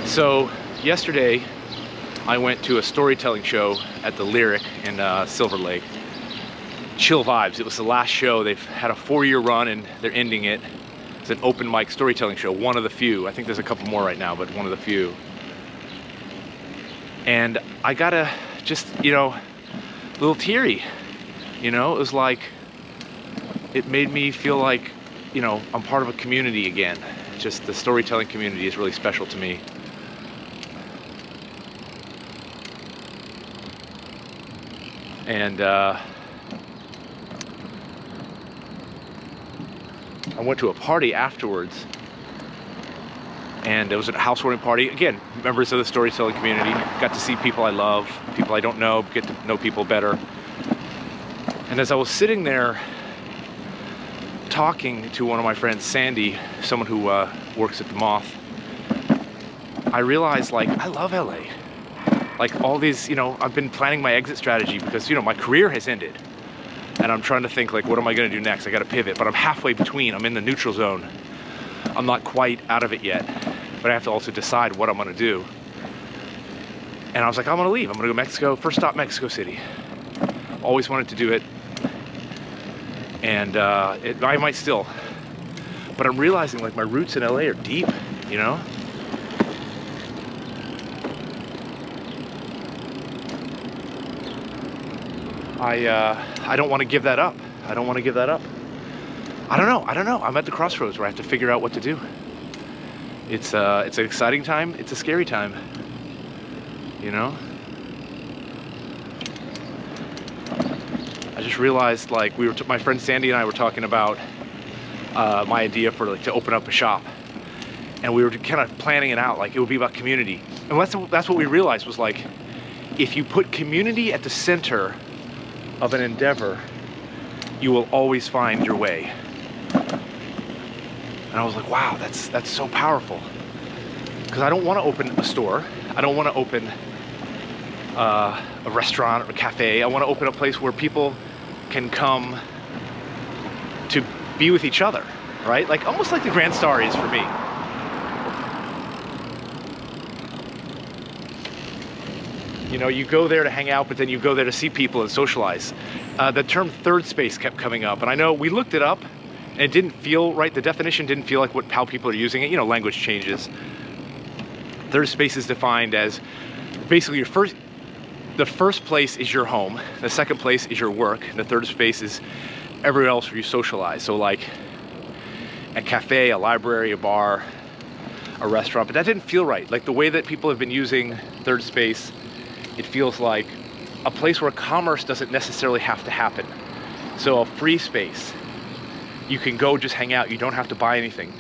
So yesterday I went to a storytelling show at the Lyric in Silver Lake. Chill vibes. It was the last show. They've had a 4-year run and they're ending it. It's an open mic storytelling show, one of the few. I think there's a couple more right now, but one of the few. And I gotta just, a little teary. It was like, it made me feel like, I'm part of a community again. Just the storytelling community is really special to me. And I went to a party afterwards, and it was a housewarming party. Again, members of the storytelling community. Got to see people I love, people I don't know, get to know people better. And as I was sitting there talking to one of my friends, Sandy, someone who works at the Moth, I realized, I love LA. All these, I've been planning my exit strategy because, my career has ended. And I'm trying to think, what am I going to do next? I got to pivot, but I'm halfway between. I'm in the neutral zone. I'm not quite out of it yet, but I have to also decide what I'm going to do. And I was like, I'm going to leave. I'm going to go Mexico. First stop, Mexico City. Always wanted to do it. And I might still. But I'm realizing, my roots in LA are deep, I don't want to give that up. I don't want to give that up. I don't know. I'm at the crossroads where I have to figure out what to do. It's an exciting time. It's a scary time. I just realized, my friend Sandy and I were talking about my idea for to open up a shop, and we were kind of planning it out. It would be about community, and that's what we realized was if you put community at the center of an endeavor, you will always find your way. And I was like, wow, that's so powerful. Because I don't want to open a store. I don't want to open a restaurant or a cafe. I want to open a place where people can come to be with each other, right? Almost like the Grand Star is for me. You go there to hang out, but then you go there to see people and socialize. The term third space kept coming up, and I know we looked it up, and it didn't feel right. The definition didn't feel like how people are using it. Language changes. Third space is defined as basically the first place is your home, the second place is your work, and the third space is everywhere else where you socialize. So a cafe, a library, a bar, a restaurant, but that didn't feel right. The way that people have been using third space, it feels like a place where commerce doesn't necessarily have to happen. So a free space. You can go just hang out. You don't have to buy anything.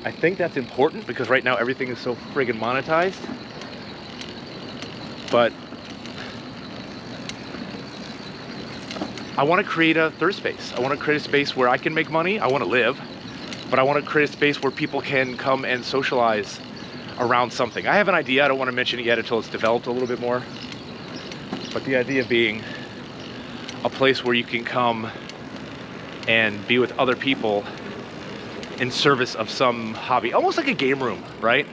I think that's important because right now everything is so friggin' monetized. But I want to create a third space. I want to create a space where I can make money. I want to live, but I want to create a space where people can come and socialize around something. I have an idea. I don't want to mention it yet until it's developed a little bit more. But the idea being a place where you can come and be with other people in service of some hobby. Almost like a game room, right?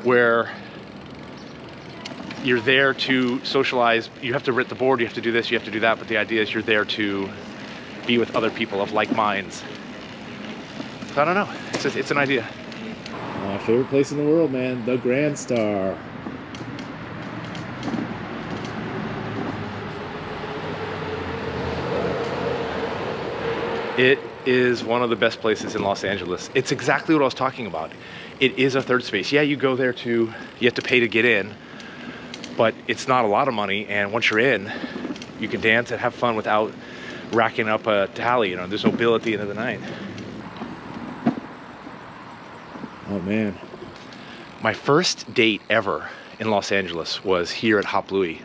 Where you're there to socialize. You have to rent the board, you have to do this, you have to do that, but the idea is you're there to be with other people of like minds. So I don't know. It's an idea. My favorite place in the world, man. The Grand Star. It is one of the best places in Los Angeles. It's exactly what I was talking about. It is a third space. Yeah, you go there you have to pay to get in, but it's not a lot of money, and once you're in, you can dance and have fun without racking up a tally. There's no bill at the end of the night. Oh man. My first date ever in Los Angeles was here at Hop Louie.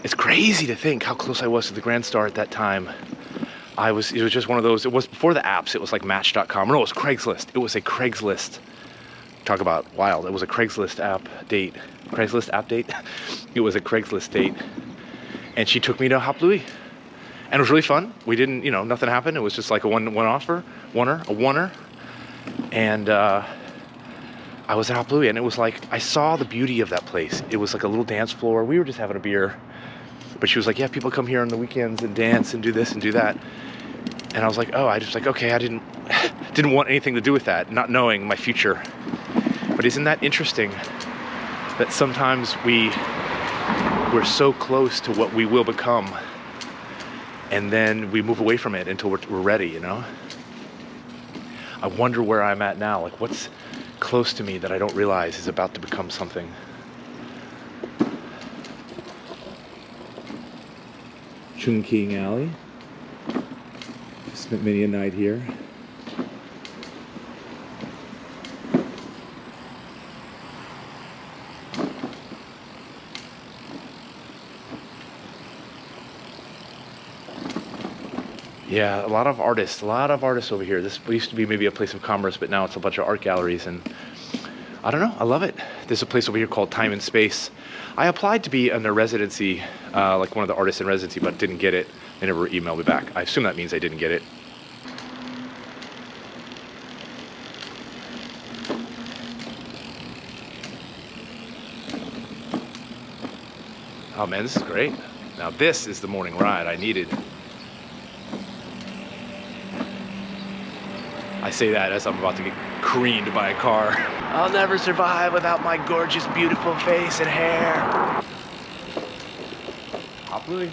It's crazy to think how close I was to the Grand Star at that time. It was just one of those, it was before the apps, it was like Match.com. No, it was Craigslist. It was a Craigslist. Talk about wild. It was a Craigslist app date. Craigslist app date? It was a Craigslist date. And she took me to Hop Louie. And it was really fun. We didn't, nothing happened. It was just like a one-offer, a oneer. And I was at Hop Louie, and it was like, I saw the beauty of that place. It was like a little dance floor. We were just having a beer, but she was like, yeah, people come here on the weekends and dance and do this and do that. And I was like, oh, I just like, okay, I didn't want anything to do with that, not knowing my future. But isn't that interesting that sometimes we're so close to what we will become, and then we move away from it until we're ready, you know? I wonder where I'm at now. Like, what's close to me that I don't realize is about to become something. Chung King Alley. Spent many a night here. Yeah, a lot of artists over here. This used to be maybe a place of commerce, but now it's a bunch of art galleries, and I don't know, I love it. There's a place over here called Time and Space. I applied to be in their residency, like one of the artists in residency, but didn't get it. They never emailed me back. I assume that means I didn't get it. Oh man, this is great. Now this is the morning ride I needed. I say that as I'm about to get careened by a car. I'll never survive without my gorgeous, beautiful face and hair. Hop Louie.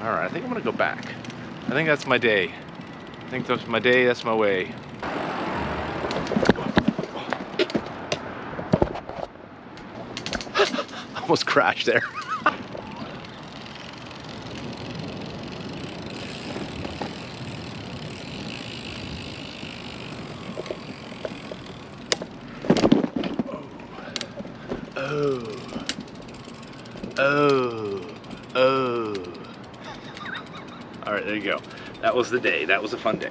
All right, I think I'm gonna go back. I think that's my day. I think that's my day, that's my way. Almost crashed there. Oh. All right, there you go. That was the day. That was a fun day.